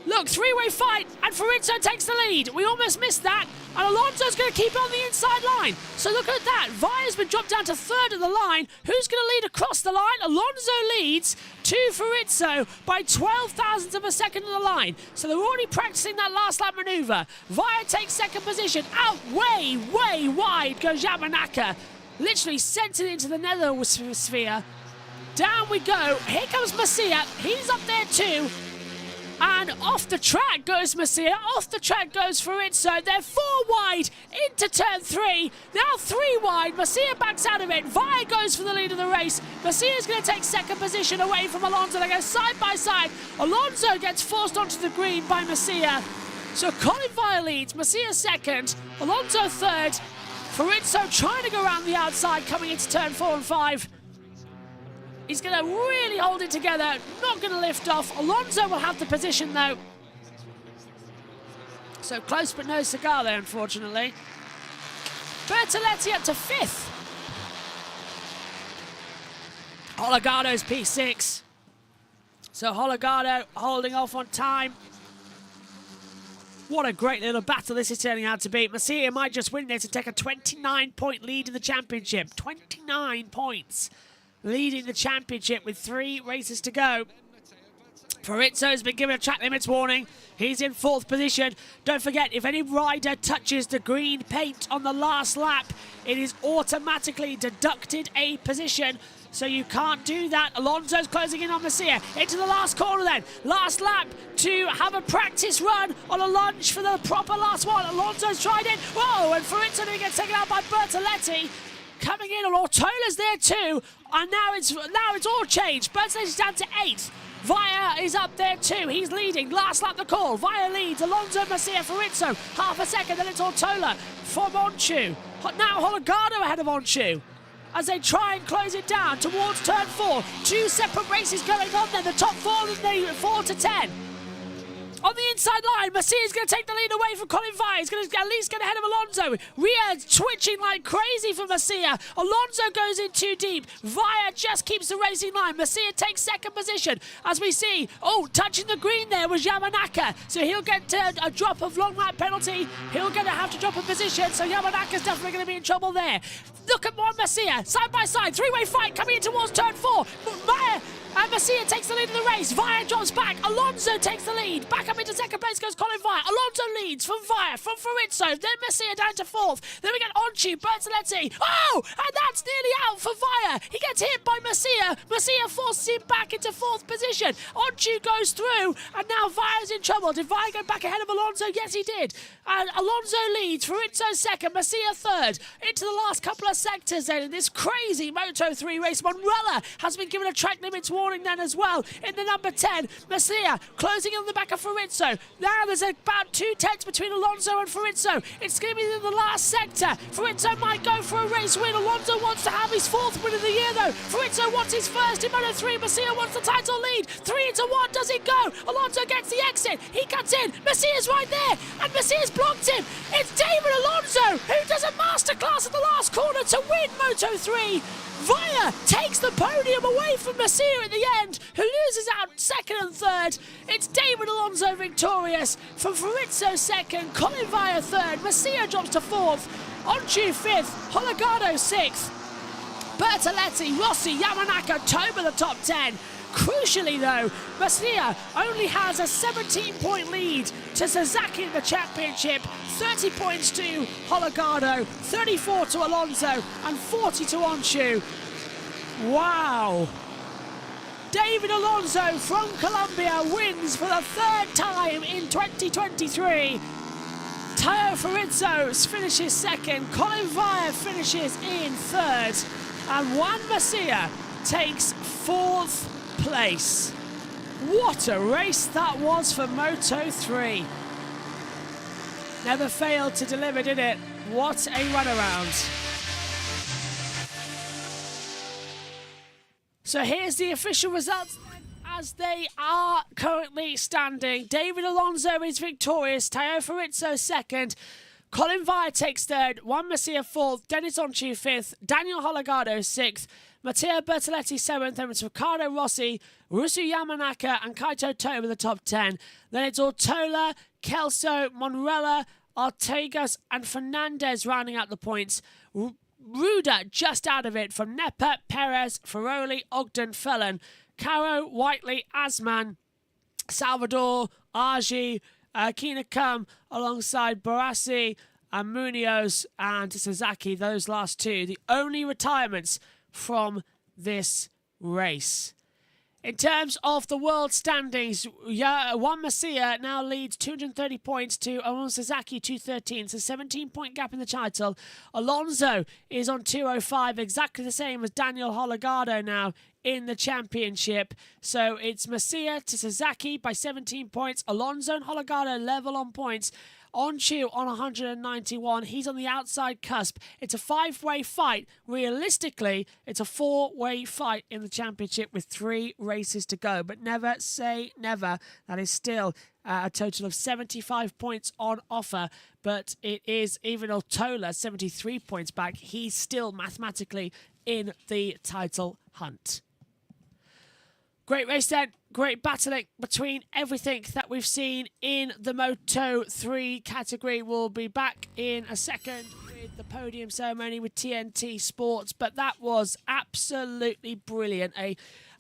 Look, 3-way fight, and Fabrizio takes the lead. We almost missed that, and Alonso's going to keep it on the inside line. So look at that. Via's been dropped down to 3rd of the line. Who's going to lead across the line? Alonso leads to Fabrizio by 12 thousandths of a second of the line. So they're already practicing that last lap manoeuvre. Via takes 2nd position. Out way, way wide goes Yamanaka. Literally sent it into the nether sphere. Down we go. Here comes Masia. He's up there too. And off the track goes Masia. Off the track goes Fabrizio. They're 4 wide into turn 3. Now 3 wide. Masia backs out of it. Via goes for the lead of the race. Masia's going to take 2nd position away from Alonso. They go side by side. Alonso gets forced onto the green by Masia. So Colin Via leads. Masia 2nd. Alonso 3rd. Fabrizio trying to go around the outside coming into turn 4 and 5. He's going to really hold it together, not going to lift off. Alonso will have the position though. So close but no cigar there, unfortunately. Bertoletti up to 5th. Holgado's P6. So Holgado holding off on time. What a great little battle this is turning out to be. Masia might just win this and take a 29-point lead in the championship. 29 points. Leading the championship with 3 races to go. Fabrizio's been given a track limits warning. He's in 4th position. Don't forget, if any rider touches the green paint on the last lap, it is automatically deducted a position. So you can't do that. Alonso's closing in on Masia. Into the last corner then. Last lap to have a practice run on a lunge for the proper last one. Alonso's tried it. Whoa, and Fabrizio gets taken out by Bertoletti. Coming in, and Ortola's there too. And now it's all changed. Bertoletti's down to 8th. Via is up there too. He's leading. Last lap the call. Via leads. Alonso, Masia, Fabrizio. Half a second, then it's Ortola from Onchu. Now Hologado ahead of Onchu as they try and close it down towards turn 4. 2 separate races going on then. The top 4 and the 4 to 10. On the inside line, Massia's going to take the lead away from Colin Via. He's going to at least get ahead of Alonso. Riyad's twitching like crazy for Massia. Alonso goes in too deep. Via just keeps the racing line. Massia takes 2nd position. As we see, touching the green there was Yamanaka. So he'll get a drop of long lap penalty. He'll going to have to drop a position. So Yamanaka's definitely going to be in trouble there. Look at Juan Massia. Side by side. 3-way fight coming in towards turn 4. Via and Massia takes the lead in the race. Via drops back. Alonso takes the lead. Back up into 2nd place goes Colin Via. Alonso leads from Via, from Fabrizio. Then Massia down to 4th. Then we get Onchu, Bertoletti. Oh, and that's nearly out for Via. He gets hit by Massia. Massia forces him back into 4th position. Onchu goes through, and now Via's in trouble. Did Via go back ahead of Alonso? Yes, he did. And Alonso leads. Fabrizio 2nd. Massia 3rd. Into the last couple of sectors then in this crazy Moto3 race. Monrella has been given a track limits warning then as well. In the number 10, Massia closing on the back of Fabrizio. Now there's about 2 tenths between Alonso and Fabrizio. It's going to be in the last sector. Fabrizio might go for a race win. Alonso wants to have his 4th win of the year though. Fabrizio wants his 1st in Moto3. Massia wants the title lead. 3 to 1, does it go? Alonso gets the exit. He cuts in. Massia's right there, and Massia's blocked him. It's David Alonso who does a masterclass at the last corner to win Moto3. Via takes the podium away from Massia at the end, who loses out 2nd and 3rd. It's David Alonso victorious, from Fabrizio 2nd, Colin Via 3rd, Massia drops to 4th, Onchu 5th, Hologado 6th, Bertoletti, Rossi, Yamanaka, Toba the top 10. Crucially though, Massia only has a 17-point lead to Sasaki in the championship, 30 points to Hologado, 34 to Alonso, and 40 to Onchu. Wow! David Alonso from Colombia wins for the 3rd time in 2023. Tao Fabrizio finishes 2nd, Colin Via finishes in 3rd, and Juan Massia takes 4th place. What a race that was for Moto3. Never failed to deliver, did it? What a runaround. So here's the official results as they are currently standing. David Alonso is victorious, Tao Fabrizio 2nd, Colin Via takes 3rd, Juan Massia 4th, Dennis Onchu 5th, Daniel Hologado 6th, Matteo Bertoletti 7th, then it's Riccardo Rossi, Rusu Yamanaka and Kaito Toba the top 10. Then it's Ortola, Kelso, Monrella, Artegas and Fernandez rounding out the points. Ruda just out of it from Nepa, Perez, Ferroli, Ogden, Felon, Caro, Whiteley, Asman, Salvador, Argi, Kinakam alongside Barassi and Munoz and Sasaki, those last 2. The only retirements from this race. In terms of the world standings, Juan Massia now leads 230 points to Aaron Sasaki 213, so 17-point gap in the title. Alonso is on 205, exactly the same as Daniel Hologado now in the championship. So it's Massia to Sasaki by 17 points. Alonso and Hologado level on points. Onchu on 191. He's on the outside cusp. It's a 5-way fight. Realistically, it's a 4-way fight in the championship with 3 races to go. But never say never. That is still a total of 75 points on offer. But it is even Ortola 73 points back. He's still mathematically in the title hunt. Great race then. Great battling between everything that we've seen in the Moto3 category. We'll be back in a second with the podium ceremony with TNT Sports. But that was absolutely brilliant. A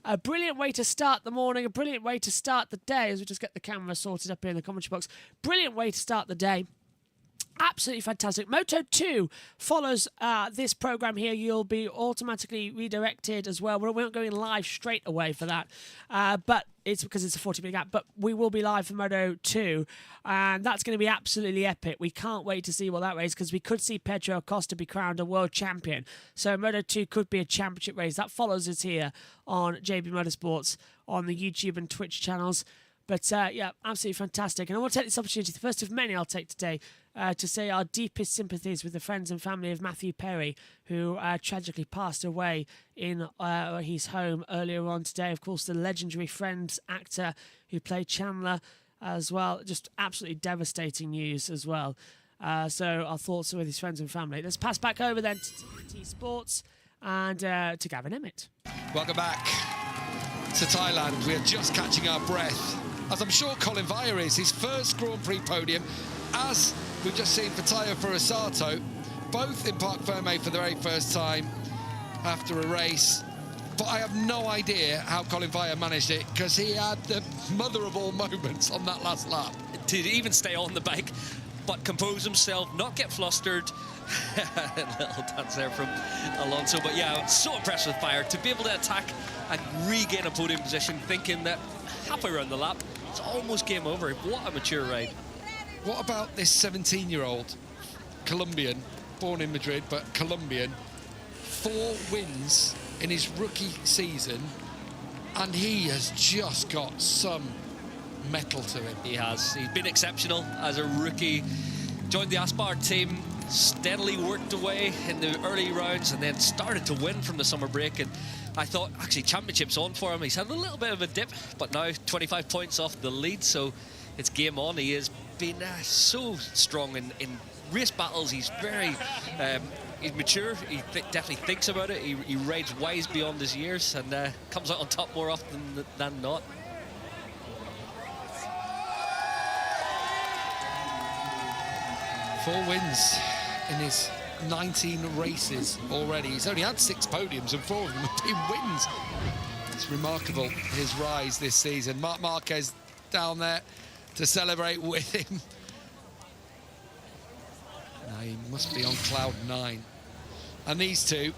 A brilliant way to start the morning, a brilliant way to start the day, as we just get the camera sorted up here in the commentary box. Brilliant way to start the day. Absolutely fantastic. Moto3 follows this program here. You'll be automatically redirected as well. We're not going live straight away for that, but it's because it's a 40-minute gap. But we will be live for Moto2, and that's going to be absolutely epic. We can't wait to see what that race, because we could see Pedro Acosta be crowned a world champion. So Moto2 could be a championship race. That follows us here on JB Motorsports on the YouTube and Twitch channels. But yeah, absolutely fantastic. And I want to take this opportunity, the first of many I'll take today, to say our deepest sympathies with the friends and family of Matthew Perry, who tragically passed away in his home earlier on today. Of course, the legendary Friends actor who played Chandler as well. Just absolutely devastating news as well. So our thoughts are with his friends and family. Let's pass back over then to TNT Sports and to Gavin Emmett. Welcome back to Thailand. We are just catching our breath, as I'm sure Colin Vire is. His first Grand Prix podium, as we've just seen for Tayo Furusato, both in Parc Fermé for the very first time after a race. But I have no idea how Colin Vire managed it, because he had the mother of all moments on that last lap. To even stay on the bike, but compose himself, not get flustered. A little dance there from Alonso. But yeah, so impressed with Vire to be able to attack and regain a podium position, thinking that halfway around the lap, it's almost game over. What a mature ride. What about this 17-year-old Colombian, born in Madrid, but Colombian, 4 wins in his rookie season, and he has just got some mettle to him. He has. He's been exceptional as a rookie. Joined the Aspar team, steadily worked away in the early rounds, and then started to win from the summer break. And I thought, actually, championship's on for him. He's had a little bit of a dip, but now 25 points off the lead, so it's game on. He has been so strong in race battles. He's very he's mature. He definitely thinks about it. He rides wise beyond his years, and comes out on top more often than not. Four wins in his 19 races already. He's only had 6 podiums, and 4 of them have been wins. It's remarkable, his rise this season. Marc Marquez down there to celebrate with him. Now he must be on cloud 9. And these two,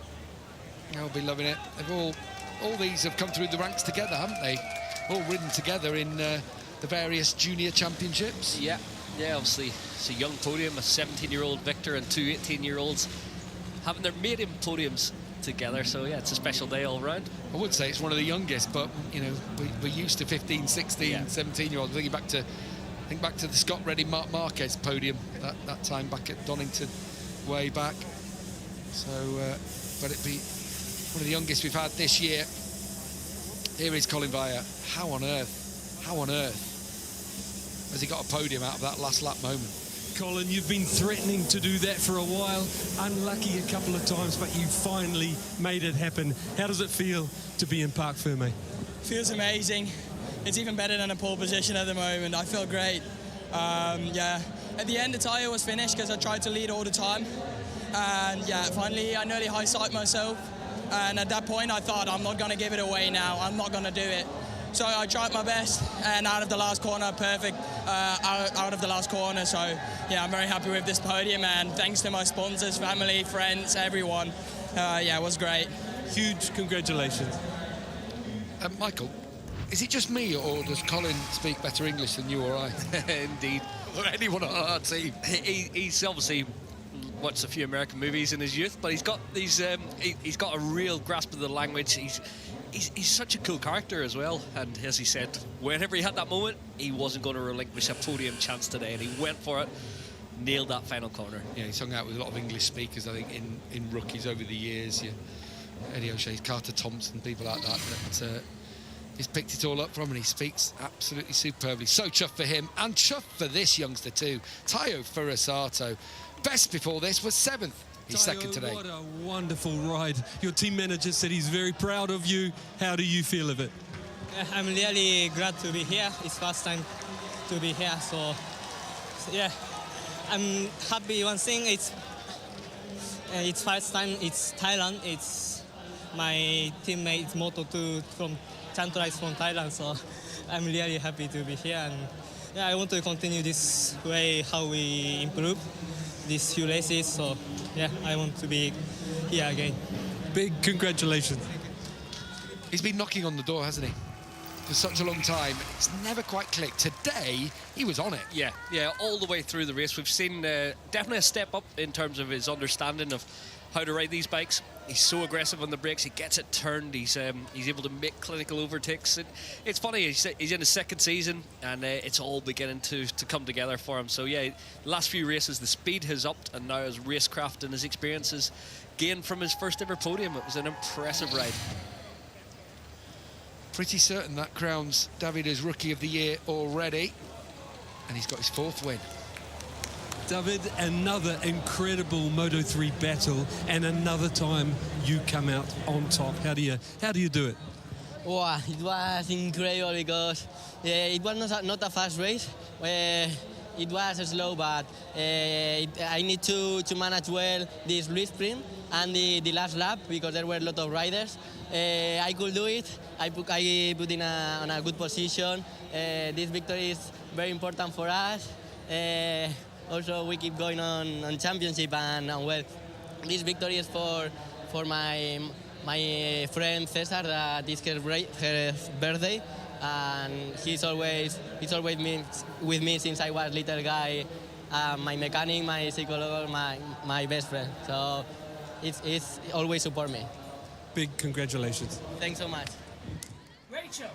they'll be loving it. They've all these have come through the ranks together, haven't they? All ridden together in the various junior championships. Yeah, obviously it's a young podium, a 17-year-old Victor and 2 18-year-olds having their maiden podiums together. So yeah, it's a special day all round. I would say it's one of the youngest, but you know, we're used to 15, 16, 17-year-olds. Think back to the Scott Redding Marc Marquez podium that time back at Donington, way back. So, but it'd be one of the youngest we've had this year. Here is Colin Vire. How on earth has he got a podium out of that last lap moment? Colin, you've been threatening to do that for a while. Unlucky a couple of times, but you finally made it happen. How does it feel to be in Parc Fermé? Feels amazing. It's even better than a pole position at the moment. I feel great. Yeah, at the end the tyre was finished because I tried to lead all the time. And yeah, finally I nearly high-sided myself. And at that point I thought, I'm not going to give it away now. I'm not going to do it. So I tried my best, and out of the last corner, perfect out of the last corner. So yeah, I'm very happy with this podium, and thanks to my sponsors, family, friends, everyone. Yeah, it was great. Huge congratulations. Michael, is it just me, or does Colin speak better English than you or I? Indeed. Or anyone on our team? He's obviously watched a few American movies in his youth, but he's got these. He's got a real grasp of the language. He's such a cool character as well, and as he said, whenever he had that moment, he wasn't going to relinquish a podium chance today, and he went for it, nailed that final corner. Yeah, he's hung out with a lot of English speakers, I think, in rookies over the years. Eddie O'Shea, Carter Thompson, people like that he's picked it all up from, and he speaks absolutely superbly. So chuffed for him, and chuffed for this youngster too, Tayo Furusato. Best before this was 7th. He's second today. What a wonderful ride. Your team manager said he's very proud of you. How do you feel of it? I'm really glad to be here. It's first time to be here, so yeah. I'm happy. One thing, it's first time. It's Thailand. It's my teammate Moto3 from Chantra is from Thailand, so I'm really happy to be here. And yeah, I want to continue this way, how we improve these few races. So yeah, I want to be here again. Big congratulations. He's been knocking on the door, hasn't he? For such a long time. It's never quite clicked. Today, he was on it. Yeah, all the way through the race. We've seen definitely a step up in terms of his understanding of how to ride these bikes. He's so aggressive on the brakes. He gets it turned. He's able to make clinical overtakes. It's funny. He's in his second season, and it's all beginning to come together for him. So yeah, the last few races, the speed has upped, and now his racecraft and his experiences gained from his first ever podium. It was an impressive ride. Pretty certain that crowns David as Rookie of the Year already, and he's got his 4th win. David, another incredible Moto3 battle, and another time you come out on top. How do you do it? Wow, it was incredible because it was not a fast race. It was slow, but I need to manage well this sprint and the last lap because there were a lot of riders. I could do it. I put in on a good position. This victory is very important for us. Also, we keep going on championship and well, this victory is for my friend Cesar. That is her birthday, and he's always with me since I was little guy. My mechanic, my psychologist, my best friend. So it's always support me. Big congratulations. Thanks so much. Rachel.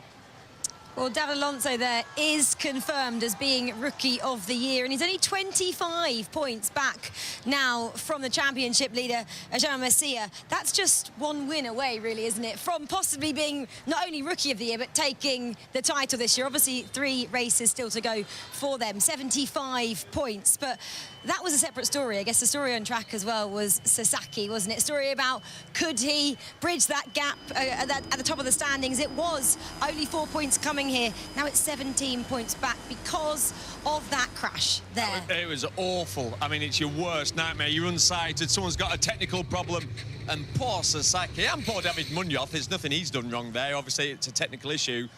Well, David Alonso there is confirmed as being Rookie of the Year, and he's only 25 points back now from the championship leader, Jaume Masia. That's just one win away, really, isn't it, from possibly being not only Rookie of the Year, but taking the title this year. Obviously, 3 races still to go for them, 75 points. But that was a separate story. I guess the story on track as well was Sasaki, wasn't it? A story about could he bridge that gap at the top of the standings. It was only 4 points coming here. Now it's 17 points back because of that crash there. It was awful. I mean, it's your worst nightmare. You're unsighted, someone's got a technical problem, and poor Sasaki and poor David Munoz, there's nothing he's done wrong there. Obviously, it's a technical issue.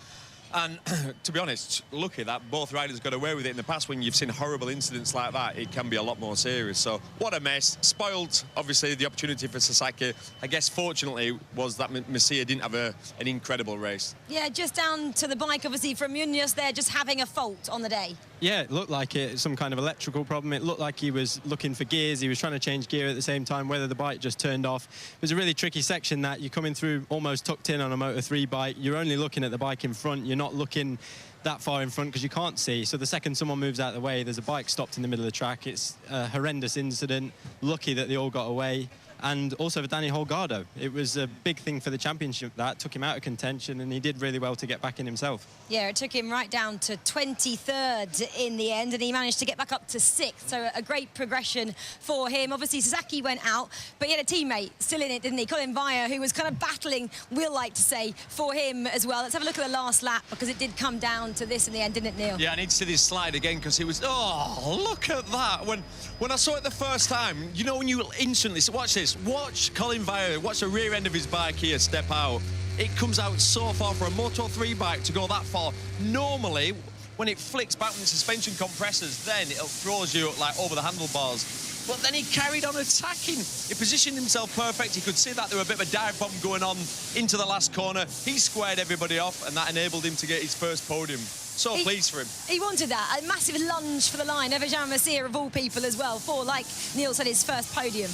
And to be honest, lucky that both riders got away with it. In the past, when you've seen horrible incidents like that, it can be a lot more serious. So what a mess. Spoiled, obviously, the opportunity for Sasaki. I guess, fortunately, was that Masia didn't have an incredible race. Yeah, just down to the bike, obviously, from Munoz there, just having a fault on the day. Yeah, it looked like some kind of electrical problem. It looked like he was looking for gears. He was trying to change gear at the same time, whether the bike just turned off. It was a really tricky section that you're coming through almost tucked in on a Moto3 bike. You're only looking at the bike in front. You're not looking that far in front because you can't see. So the second someone moves out of the way, there's a bike stopped in the middle of the track. It's a horrendous incident. Lucky that they all got away. And also for Danny Holgado, it was a big thing for the championship. That took him out of contention, and he did really well to get back in himself. Yeah, it took him right down to 23rd in the end, and he managed to get back up to 6th. So a great progression for him. Obviously, Sasaki went out, but he had a teammate still in it, didn't he? Colin Vaya, who was kind of battling, we'll like to say, for him as well. Let's have a look at the last lap, because it did come down to this in the end, didn't it, Neil? Yeah, I need to see this slide again, because it was, oh, look at that. When I saw it the first time, you know, when you instantly, so watch this, watch Colin Vaya, watch the rear end of his bike here step out. It comes out so far for a Moto3 bike to go that far. Normally, when it flicks back when the suspension compresses, then it throws you like over the handlebars. But then he carried on attacking. He positioned himself perfect. He could see that there was a bit of a dive bomb going on into the last corner. He squared everybody off, and that enabled him to get his first podium. So pleased for him. He wanted that. A massive lunge for the line over Jaume Masia, of all people, as well, for, like Neil said, his first podium.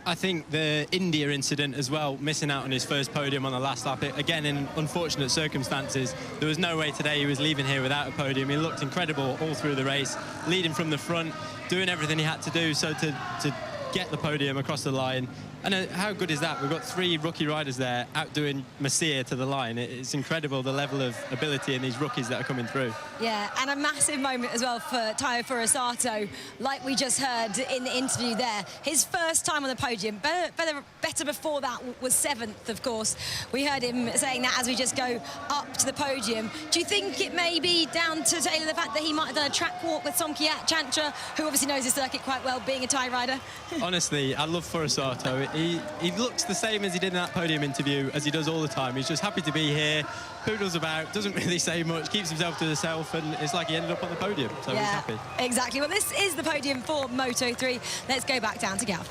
I think the India incident as well, missing out on his first podium on the last lap, again in unfortunate circumstances. There was no way today he was leaving here without a podium. He looked incredible all through the race, leading from the front, doing everything he had to do. So to get the podium across the line, and how good is that? We've got 3 rookie riders there outdoing Masia to the line. It's incredible the level of ability in these rookies that are coming through. Yeah, and a massive moment as well for Tayo Furusato, like we just heard in the interview there. His first time on the podium, better before that was 7th, of course. We heard him saying that as we just go up to the podium. Do you think it may be down to Taylor the fact that he might have done a track walk with Somkiat Chantra, who obviously knows his circuit quite well, being a Thai rider? Honestly, I love Furusato. He looks the same as he did in that podium interview as he does all the time. He's just happy to be here, poodles about, doesn't really say much, keeps himself to himself, and it's like he ended up on the podium, so he's happy. Exactly. Well, this is the podium for Moto3. Let's go back down to Gav.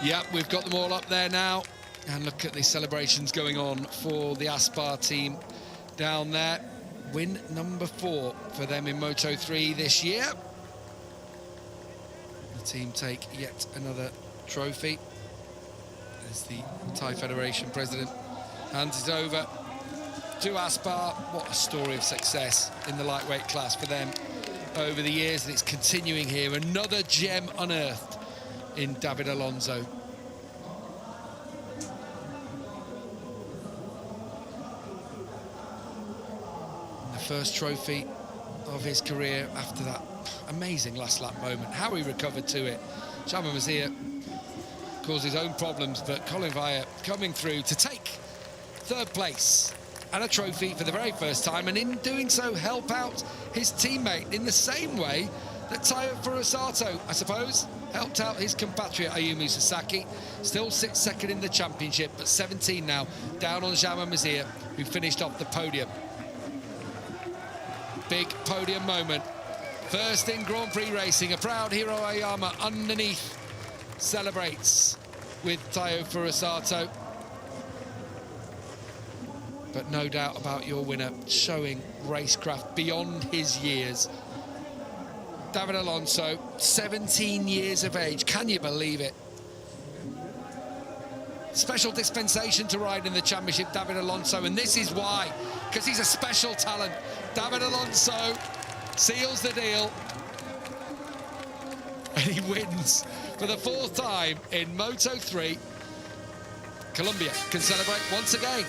Yeah, we've got them all up there now. And look at the celebrations going on for the Aspar team down there. Win number 4 for them in Moto3 this year. The team take yet another trophy as the Thai Federation president hands it over to Aspar. What a story of success in the lightweight class for them over the years, and it's continuing here. Another gem unearthed in David Alonso. The first trophy of his career after that amazing last lap moment. How he recovered to it. Jaume Masia caused his own problems, but Colin Vaya coming through to take 3rd place and a trophy for the very first time, and in doing so help out his teammate in the same way that Tayo Furusato, I suppose, helped out his compatriot Ayumu Sasaki. Still sits 2nd in the championship, but 17 now, down on Jaume Masia, who finished off the podium. Big podium moment. First in Grand Prix racing, a proud Hiro Ayama underneath celebrates with Tayo Furusato. But no doubt about your winner, showing racecraft beyond his years. David Alonso, 17 years of age. Can you believe it? Special dispensation to ride in the championship, David Alonso, and this is why, because he's a special talent. David Alonso seals the deal, and he wins for the 4th time in Moto3. Colombia can celebrate once again.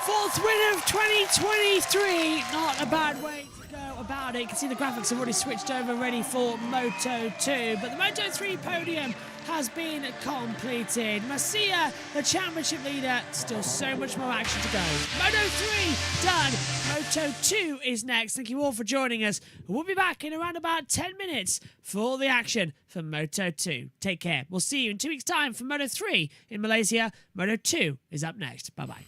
Fourth win of 2023. Not a bad way to go about it. You can see the graphics have already switched over, ready for Moto2. But the Moto3 podium has been completed. Masia, the championship leader, still so much more action to go. Moto3 done. Moto2 is next. Thank you all for joining us. We'll be back in around about 10 minutes for the action for Moto2. Take care. We'll see you in 2 weeks' time for Moto3 in Malaysia. Moto2 is up next. Bye-bye.